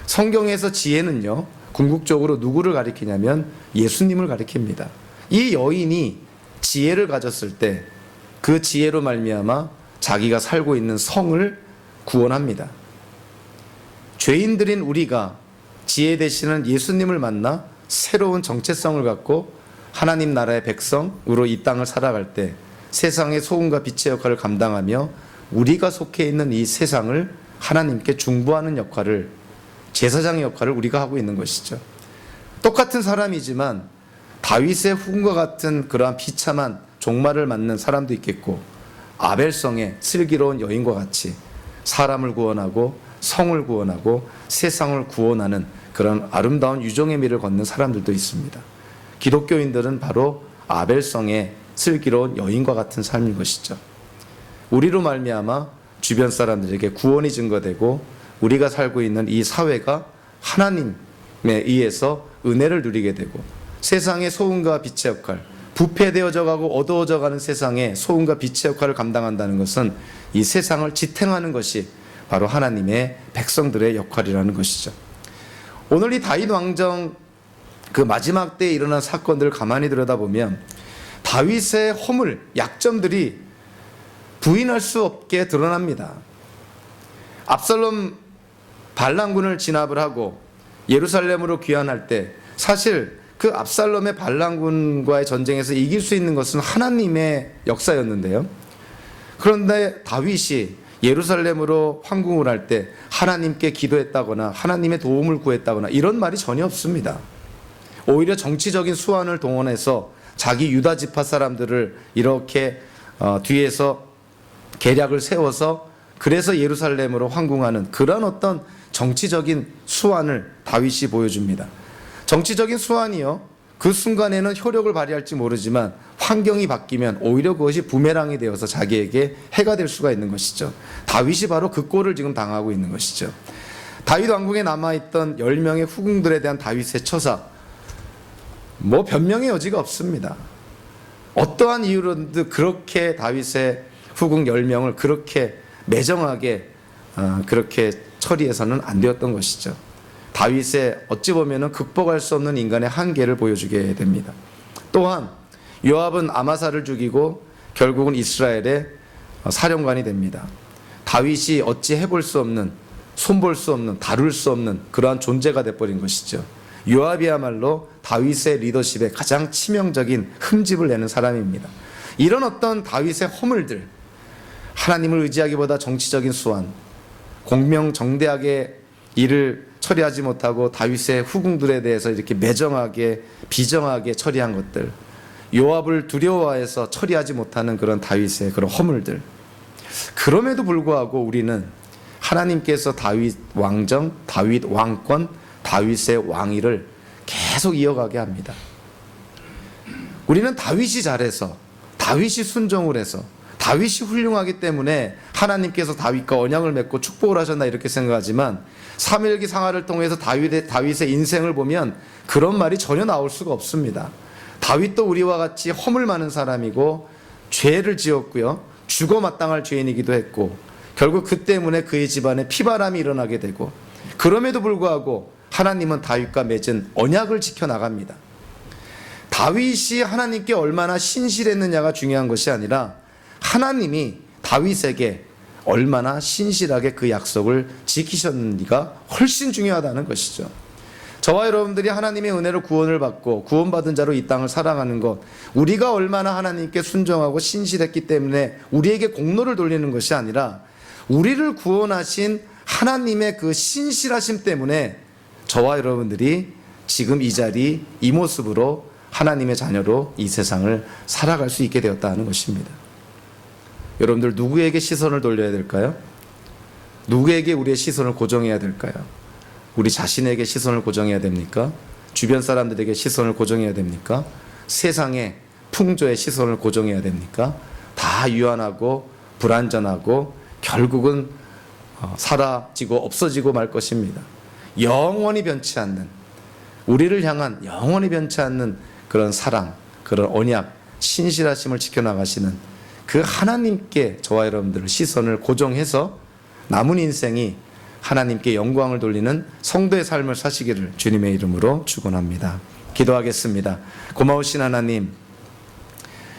성경에서 지혜는요 궁극적으로 누구를 가리키냐면 예수님을 가리킵니다. 이 여인이 지혜를 가졌을 때 그 지혜로 말미암아 자기가 살고 있는 성을 구원합니다. 죄인들인 우리가 지혜 되시는 예수님을 만나 새로운 정체성을 갖고 하나님 나라의 백성으로 이 땅을 살아갈 때 세상의 소금과 빛의 역할을 감당하며 우리가 속해 있는 이 세상을 하나님께 중보하는 역할을, 제사장의 역할을 우리가 하고 있는 것이죠. 똑같은 사람이지만 다윗의 후궁과 같은 그러한 비참한 종말을 맞는 사람도 있겠고 아벨성의 슬기로운 여인과 같이 사람을 구원하고 성을 구원하고 세상을 구원하는 그런 아름다운 유종의 미를 걷는 사람들도 있습니다. 기독교인들은 바로 아벨성의 슬기로운 여인과 같은 삶인 것이죠. 우리로 말미암아 주변 사람들에게 구원이 증거되고 우리가 살고 있는 이 사회가 하나님에 의해서 은혜를 누리게 되고 세상의 소금과 빛의 역할, 부패되어져 가고 어두워져 가는 세상에 소금과 빛의 역할을 감당한다는 것은 이 세상을 지탱하는 것이 바로 하나님의 백성들의 역할이라는 것이죠. 오늘 이 다윗 왕정 그 마지막 때에 일어난 사건들을 가만히 들여다보면 다윗의 허물, 약점들이 부인할 수 없게 드러납니다. 압살롬 반란군을 진압을 하고 예루살렘으로 귀환할 때 사실 그 압살롬의 반란군과의 전쟁에서 이길 수 있는 것은 하나님의 역사였는데요. 그런데 다윗이 예루살렘으로 황궁을 할 때 하나님께 기도했다거나 하나님의 도움을 구했다거나 이런 말이 전혀 없습니다. 오히려 정치적인 수완을 동원해서 자기 유다 지파 사람들을 이렇게 뒤에서 계략을 세워서 그래서 예루살렘으로 황궁하는 그런 어떤 정치적인 수완을 다윗이 보여줍니다. 정치적인 수완이요, 그 순간에는 효력을 발휘할지 모르지만 환경이 바뀌면 오히려 그것이 부메랑이 되어서 자기에게 해가 될 수가 있는 것이죠. 다윗이 바로 그 꼴을 지금 당하고 있는 것이죠. 다윗 왕궁에 남아있던 10명의 후궁들에 대한 다윗의 처사, 뭐 변명의 여지가 없습니다. 어떠한 이유로든 그렇게 다윗의 후궁 10명을 그렇게 매정하게 그렇게 처리해서는 안 되었던 것이죠. 다윗의 어찌 보면 극복할 수 없는 인간의 한계를 보여주게 됩니다. 또한 요압은 아마사를 죽이고 결국은 이스라엘의 사령관이 됩니다. 다윗이 어찌 해볼 수 없는, 손볼 수 없는, 다룰 수 없는 그러한 존재가 돼버린 것이죠. 요압이야말로 다윗의 리더십에 가장 치명적인 흠집을 내는 사람입니다. 이런 어떤 다윗의 허물들, 하나님을 의지하기보다 정치적인 수완, 공명정대하게 일을 처리하지 못하고 다윗의 후궁들에 대해서 이렇게 매정하게 비정하게 처리한 것들, 요압을 두려워해서 처리하지 못하는 그런 다윗의 그런 허물들. 그럼에도 불구하고 우리는 하나님께서 다윗 왕정, 다윗 왕권, 다윗의 왕위를 계속 이어가게 합니다. 우리는 다윗이 잘해서, 다윗이 순종을 해서, 다윗이 훌륭하기 때문에 하나님께서 다윗과 언약을 맺고 축복을 하셨나 이렇게 생각하지만 사무엘기 상하를 통해서 다윗의 인생을 보면 그런 말이 전혀 나올 수가 없습니다. 다윗도 우리와 같이 허물 많은 사람이고 죄를 지었고요, 죽어 마땅할 죄인이기도 했고, 결국 그 때문에 그의 집안에 피바람이 일어나게 되고, 그럼에도 불구하고 하나님은 다윗과 맺은 언약을 지켜나갑니다. 다윗이 하나님께 얼마나 신실했느냐가 중요한 것이 아니라 하나님이 다윗에게 얼마나 신실하게 그 약속을 지키셨는지가 훨씬 중요하다는 것이죠. 저와 여러분들이 하나님의 은혜로 구원을 받고 구원받은 자로 이 땅을 살아가는 것, 우리가 얼마나 하나님께 순종하고 신실했기 때문에 우리에게 공로를 돌리는 것이 아니라 우리를 구원하신 하나님의 그 신실하심 때문에 저와 여러분들이 지금 이 자리, 이 모습으로 하나님의 자녀로 이 세상을 살아갈 수 있게 되었다는 것입니다. 여러분들, 누구에게 시선을 돌려야 될까요? 누구에게 우리의 시선을 고정해야 될까요? 우리 자신에게 시선을 고정해야 됩니까? 주변 사람들에게 시선을 고정해야 됩니까? 세상의 풍조의 시선을 고정해야 됩니까? 다 유한하고 불완전하고 결국은 사라지고 없어지고 말 것입니다. 영원히 변치 않는, 우리를 향한 영원히 변치 않는 그런 사랑, 그런 언약, 신실하심을 지켜나가시는 그 하나님께 저와 여러분들의 시선을 고정해서 남은 인생이 하나님께 영광을 돌리는 성도의 삶을 사시기를 주님의 이름으로 축원합니다. 기도하겠습니다. 고마우신 하나님,